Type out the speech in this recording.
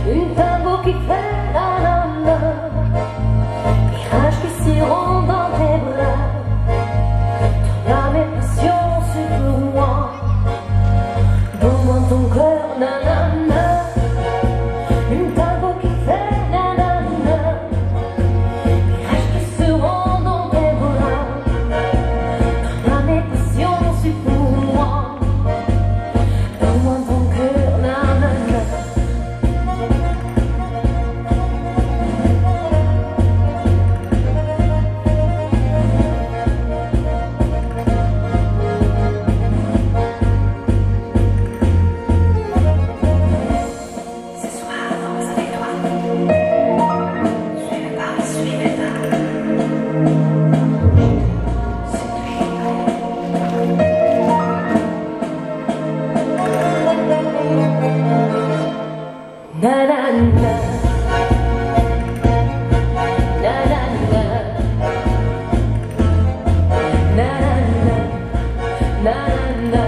Une tango qui fait la la, mirage qui s'irrondent dans tes bras. Ton âme et passion, c'est pour moi. Donne-moi ton cœur, nanana. Une tango qui fait la la, mirage qui se rend dans tes bras. Ton âme et passion, c'est pour moi. Donne-moi ton cœur, nanana. Na na na, na na na, na na na, na na na.